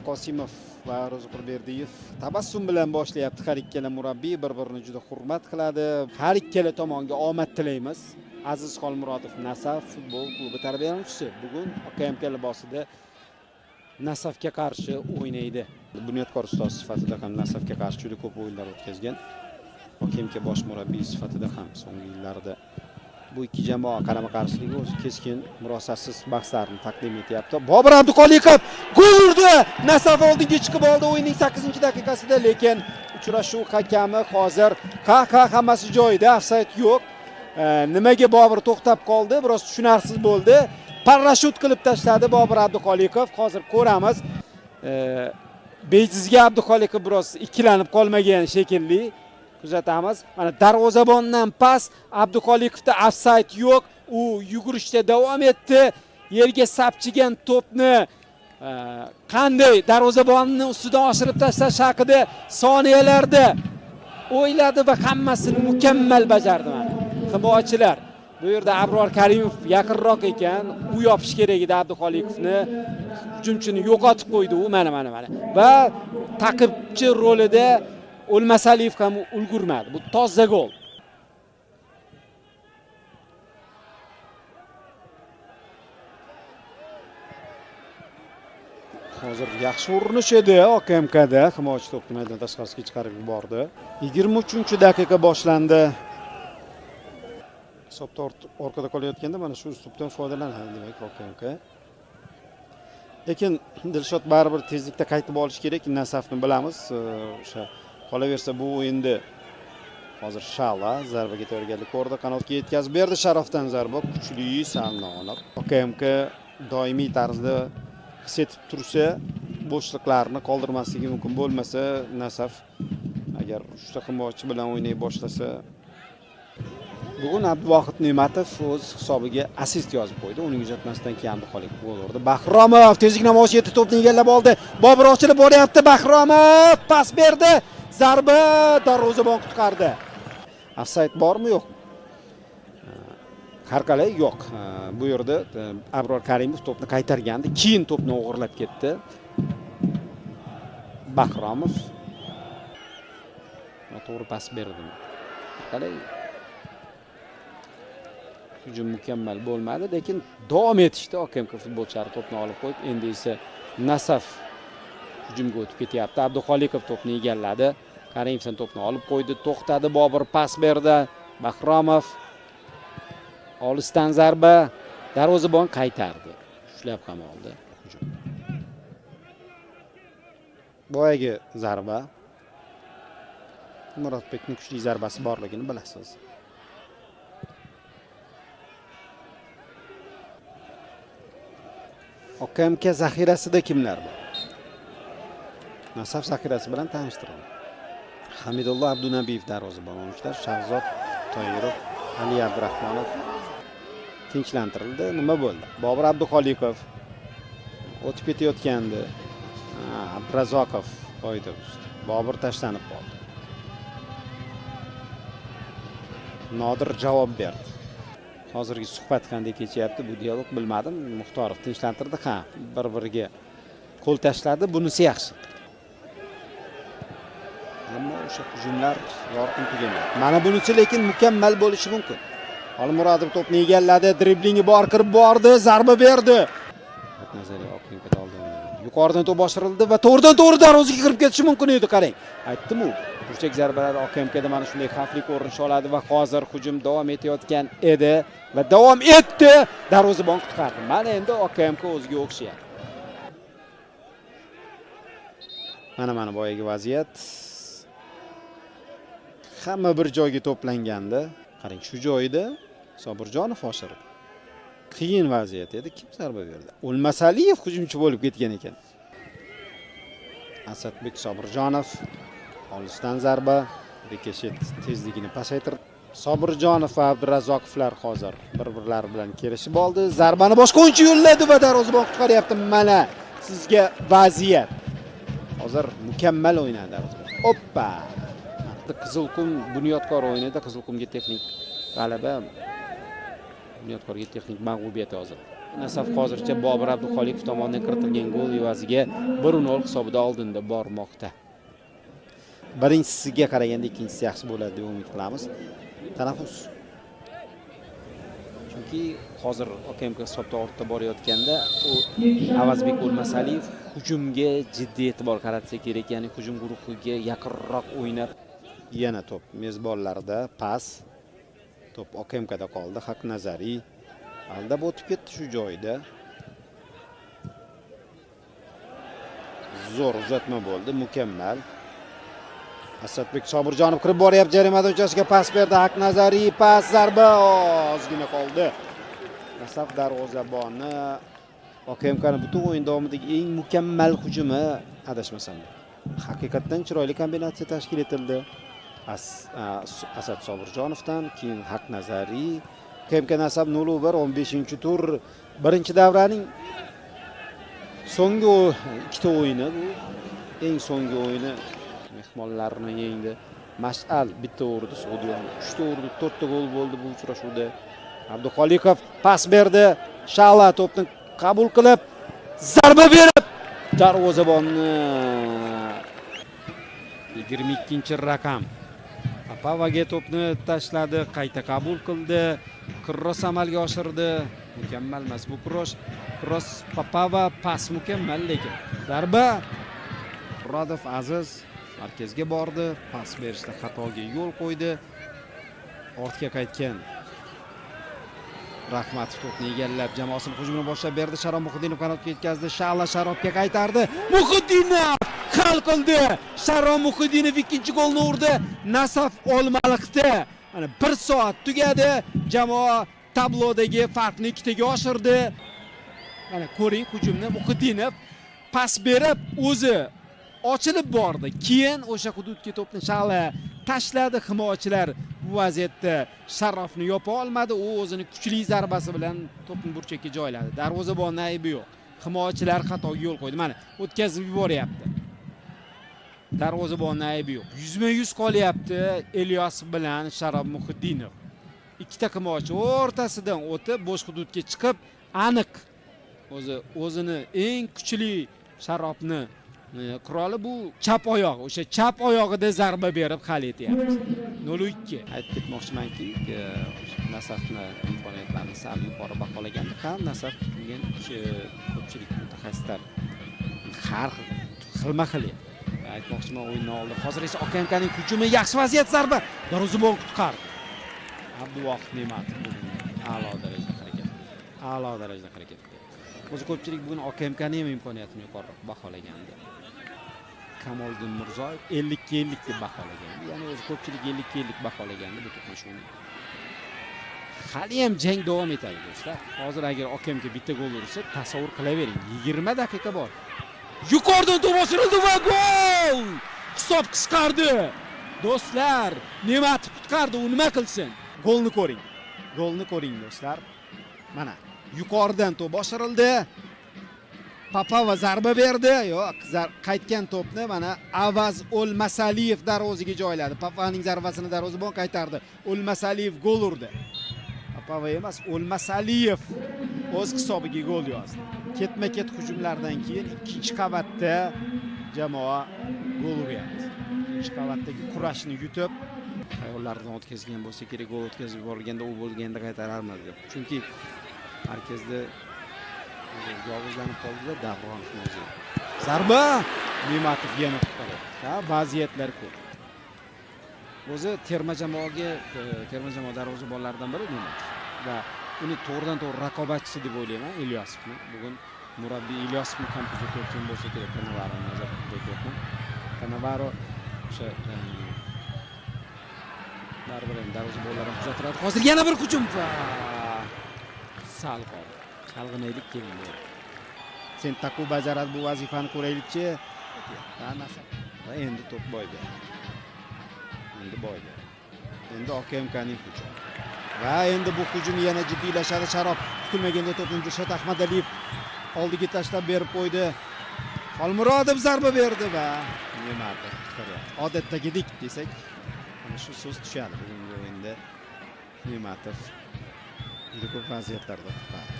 Bilal Qosimov va Ro'ziqulberdiyev tabassum bilan boshlayapti. Har ikkala murabbiy bir-birini juda hurmat qiladi. Har ikkala tomonga omad tilaymiz. Aziz Xolmurodov Nasaf futbol klubi tarbiyalanuvchisi bugun OKMK libosida Nasafga qarshi o'ynaydi. Bunyodkor ustoz sifatida ham Nasafga qarshi juda ko'p o'yinlar o'tkazgan. OKMK bosh murabbiy sifatida ham so'nggi yillarda bu ikki jamoa qarama-qarshiligi o'zi keskin murosatsiz bahslarni taqdim etyapti. Bobur Abduqolikov gol urdi. Nasaf oldinga chiqib oldi o'yinning 8-daqiqasida, lekin uchrashuv hakami hozir hammasi joyida, ofsayd yo'q. Nimaga Bobur to'xtab qoldi? Biroz tushunarsiz bo'ldi. Parashut qilib tashladi Bobur Abduqolikov. Hozir ko'ramiz. Bejizga Abduqolikov biroz ikkilanib qolmagan shekilli. Kuzatamiz. Mana darvozabondan pas, Abduqolikovda ofsayd yo'q. U yugurishda davom etdi. Yerga sapchigan to'pni qanday darvozabonni ustidan oshirib tashlash haqida soniyalarda o'yladi va hammasini mukammal bajardi. Himoyachilar. Bu yerda Abror Karimov yaqinroq ekan, u yopish kerak edi Abduqolikovni. Hujumchini yo'qotib qo'ydi u mana. Va taqibchi rolida O'lmasaliyev ham ulgurmadi. Bu toza gol. Hozir yaxshi urinish edi OKMKda. Himoyachi to'pni maydon tashqarisiga chiqarib yubordi. 23-daqiqa boshlandi. Hisobda orqada qolayotganda mana shu uslubdan foydalanadi demak OKMK. Lekin Dilshod baribir tezlikda qaytib olish kerak. Nasafni bilamiz. O'sha qolaversa bu o'yinda hozir Shala zarbaga tayyorgarlik ko'rdi. Qanotga yetkazib berdi. Sharofdan zarba kuchli, sal noaniq. OKMK doimiy tarzda his etib tursa, bo'shliqlarni qoldirmasligi mumkin bo'lmasa, Nasaf agar uchta himoyachi bilan o'ynay boshlasa, bugun Abduvohid Ne'matov o'z hisobiga assist yozib qo'ydi. Uning uzatmasidan keyin Abduqolikov gol urdi. Bahromov tezlik namoyish etdi, to'pni egallab oldi. Bobur ochilib boryapti. Bahromov pas berdi. Zarba darvozabon qutqardi. Ofsayd bormi yo'qmi? Har qalay yo'q. Bu yerda Abror Karimov to'pni qaytargandi, keyin to'pni o'g'irlab ketdi. Bahromov to'g'ri pas berdi. Qalay hujum mukammal bo'lmadi, lekin davom etishdi. OKMK futbolchilari to'pni olib qo'yib, endi esa Nasaf hujumga o'tib ketyapti. Abduqolikov to'pni egalladi. Karimov to'pni olib qo'ydi, to'xtadi. Bobur pas berdi. Bahromov olisdan zarba, darvozabon qaytardi. Ushlab ham oldi. Boyagi zarba. Murodbekning kuchli zarbasi borligini bilasiz. OKMK zaxirasida kimlar bor? Nasaf zaxirasi bilan tanishtiring. Hamidullo Abdunabiyev darvozabon o'yinchilar, Shahzod Toyirov, Ali Abdurahmonov tinchlantirildi. Nima bo'ldi? Bobur Abduqolikov o'tib ketayotgandi. Abdurazokov qo'ydi. Bobur tashlanib qoldi. Nodir javob berdi. Hozirgi suhbat qanday kechyapti bu dialog bilmadim. Muxtorov tinchlantirdi, bir-biriga qo'l tashladi, bunisi yaxshi. Ammo o'sha hujumlar yorqin tugamaydi. Mana bunisi lekin mukammal bo'lishi mumkin. Xolmurodov to'pni egalladi, driblingi bor, kirib bordi, zarba berdi. Nazariy OKMK oldin yuqoridan to'p boshirildi va to'g'ridan-to'g'ri darvozaga kirib ketishi mumkin edi, qarang. Aytdim-ku, burchak zarbalari OKMKda mana shunday xavfli ko'rinish oladi va hozir hujum davom etayotgan edi va davom etdi. Darvozabon qutqardi. Mana endi OKMK o'ziga o'xshayapti. Mana boyagi vaziyat. Hamma bir joyga to'planganda, qarang shu joyda Sobirjonov oshirdi. Qiyin vaziyat edi. Kim zarba berdi? O'lmasaliyev hujumchi bo'lib ketgan ekan. Asadbek Sobirjonov olisdan zarba, Rikeshet tezligini pasaytirdi. Sobirjonov va Abdurazoqovlar hozir bir-birlari bilan kelishib oldi. Zarbani boshqa o'yinchi yo'lladi va darvozabon qutqaryapti. Mana sizga vaziyat. Hozir mukammal o'ynadi. Hoppa! Qizilqum Bunyodkor o'yinida Qizilqumga texnik g'alaba, Bunyodkorga texnik mag'lubiyat hozir. Nasaf hozircha Bobur Abduxoliqov tomonidan kiritilgan gol evaziga 1-0 hisobida oldinda bormoqda. Birinchisiga qaraganda ikkinchisi yaxshi bo'ladi deb umid qilamiz. Tanaffus. Chunki hozir OKMK hisobda ortda borayotganda u Avazbek O'lmasaliyev hujumga jiddiy e'tibor qaratsa kerak, ya'ni hujum guruhiga yaqinroq o'ynab. Yana to'p mezbonlarda pas. To'p OKMKda qoldi. Haqnazariy aldab o'tib ketdi shu joyda. Zo'r uzatma bo'ldi, mukammal. Asadbek Sobirjonov kirib boryapti, jarima maydonchasiga pas berdi. Haqnazariy pas, zarba ozgina qoldi. Nasaf darvozaboni OKMKning butun o'yin davomidagi eng mukammal hujumi adashmasam. Haqiqatan chiroyli kombinatsiya tashkil etildi. Asad Sobirjonovdan keyin Haqnazariy. OKMK Nasaf 0-1 15-tur birinchi davraning so'nggi ikkita o'yini bu. Eng so'nggi o'yini mehmonlarni yengdi. Mash'al bitta urdi, Sodiyon 3 ta urdi, 4 ta gol bo'ldi bu uchrashuvda. Abduxoliqov pas berdi. Shala to'pni qabul qilib, zarba berib darvozabonni 22-raqam Papavaga to'pni tashladi, qayta qabul qildi, kross amalga oshirdi. Mukammal emas bu kross Papava pas mukammal lekin. Zarba Murodov Aziz markazga bordi, pas berishda xatoga yo'l qo'ydi. Ortga qaytgan Rahmatov to'pni egallab, jamoasini hujumini boshlab berdi. Sharob Muhiddinov qanotga yetkazdi. Shala Sharobga qaytardi. Muhiddinov hal qildi. Sharob Muhiddinov ikkinchi golni urdi. Nasaf Olmaliqda. Mana 1 soat tugadi. Jamoa tablodagi farqni 2 taga oshirdi. Mana ko'ring hujumni Muhiddinov pas berib o'zi ochilib bordi. Keyin o'sha hududga to'pni Shala tashladi. Himoyachilar bu vaziyatda Sharofni yopa olmadi. U o'zini kuchli zarbasi bilan to'pni burchakka joyladi. Darvozabonning aybi yo'q. Himoyachilar xatoga yo'l qo'ydi. Mana o'tkazib yuboryapti. Darvozabonning aybi yo'q. 100% qolyapti Ilyos bilan Sharob Muhiddinov. Ikkita himoyachi o'rtasidan o'tib bo'sh hududga chiqib, aniq o'zini eng kuchli Sharobni quroli bu chap oyoq. O'sha chap oyog'ida zarba berib hal etyapti. 0-2. Aytib ketmoqchimanki, Nasafni imkoniyatlarini sal yuqori baholaganda ham Nasaf degan ko'pchilik mutaxassislar har xilma-xil aytmoqchiman o'yindan oldin. Hozir esa OKMKning hujumi yaxshi vaziyat, zarba darvozabon qutqardi. Abduvohid Ne'matov a'lo darajada harakat qildi. O'zi ko'pchilik bugun OKMKning imkoniyatini yuqori baholagandi. Kamoliddin Mirzoyev 50-50 deb baholagan. Ya'ni o'zi ko'pchilik 50-50 baholagandi bu to'qnashuvni. Hali ham jang davom etadi do'stlar. Hozir agar OKMK bitta gol ursa, tasavvur qilavering. 20 daqiqa bor. Yuqoridan to'p oshirildi va gol! Hisob qisqardi. Do'stlar, Ne'matov qutqardi, u nima qilsin? Golni ko'ring do'stlar. Mana yuqoridan to'p oshirildi. Papava zarba berdi. Yo'q, qaytgan to'pni mana Avaz O'lmasaliyev darvozaga joyladi. Papavaning zarbasini darvozabon qaytardi. O'lmasaliyev gol urdi. Papava emas, O'lmasaliyev o'z hisobiga gol yozdi. Ketma-ket hujumlardan keyin ikkinchi qavatda jamoa gol uryapti. Ikkinchi qavatdagi kurashni yutib, ayollardan o'tkazgan bo'lsa kerak, gol o'tkazib yuborilganda u bo'lganda qaytararmiz deb. Chunki markazda yolg'izlanib qoldi Davronov o'zi. Zarba Ne'matov yana qutqaradi. Vaziyatlar ko'p. O'zi terma jamoa darvozabonlaridan biri Ne'matov va uni to'g'ridan-to'g'ri raqobatchisi deb o'ylayman Ilyosovni. Bugun murabbiy Ilyosovni ham kuzatayotgan bo'lsa kerak, Kanavaroni nazarda tutyapman. Kanavaro o'sha baribir darvozabonlarni kuzatiladi. Hozir yana bir hujum va sal qoldi. Chalg'inaylik keldi. Sentaku bajaradi bu vazifani, ko'raylikchi. Va endi to'p boyga. Endi OKMKning hujumi. Va endi bu hujum yana jiddiylashadi. Sharob kutilmaganda to'pni Dilshod Ahmadaliyev oldiga tashlab berib qo'ydi. Xolmurodov zarba berdi va Ne'matov qutqaryapti. Odatdagidek desak, mana shu so'z tushadi bugungi o'yinda. Ne'matov juda ko'p vaziyatlarda qutqardi.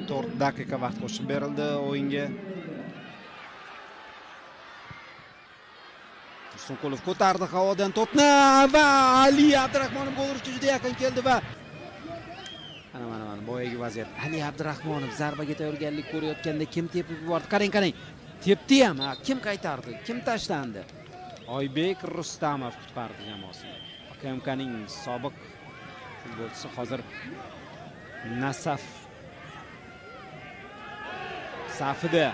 4 daqiqa vaqt qo'shib berildi o'yinga. Tursunqulov ko'tardi havodan to'pni va Ali Abdurahmonov gol urishga juda yaqin keldi va mana boyagi vaziyat. Ali Abdurahmonov zarbaga tayyorgarlik ko'rayotganda kim tepib yubordi? Qarang. Tepdi ham, kim qaytardi? Kim tashlandi? Oybek Rustamov qutqardi jamoasini. AKMKning sobiq futbolchisi hozir Nasaf safida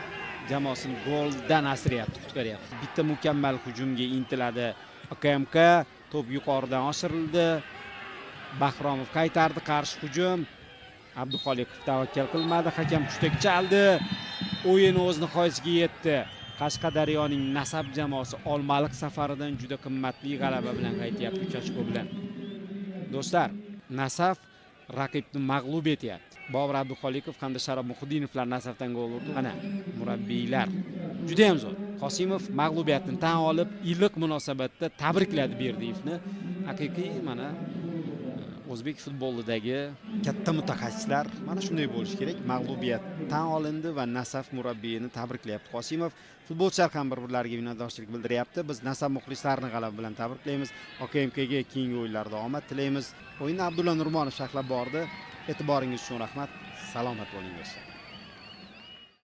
jamoasini goldan asrayapti, qutqaryapti. Bitta mukammal hujumga intiladi AKMK, to'p yuqoridan oshirildi. Bahromov qaytardi, qarshi hujum. Abduxoliqov tavakkal qilmadi, hakam hushtak chaldi. O'yin o'z nihoyasiga yetdi. Qashqadaryoning Nasaf jamoasi Olmaliq safaridan juda qimmatli g'alaba bilan qaytyapti, 3 ochko bilan. Do'stlar, Nasaf raqibni mag'lub etyapti. Bobur Abduxoliqov hamda Sharob Muhiddinovlar Nasafdan gol urdi. Mana murabbiylar juda ham zo'r. Qosimov mag'lubiyatni tan olib, iliq munosabatda tabrikladi Berdiyevni. Haqiqiy mana o'zbek futbolidagi katta mutaxassislar mana shunday bo'lishi kerak. Mag'lubiyat tan olindi va Nasaf murabbiyini tabriklayapti Qosimov. Futbolchilar ham bir-birlariga minnatdorchilik bildiryapti. Biz Nasaf muxlislarini g'alaba bilan tabriklaymiz. OKMKga keyingi o'yinlarda omad tilaymiz. O'yinni Abdulla Nurmonov sharhlab bordi. E'tiboringiz uchun rahmat. Salomat bo'ling do'stlar.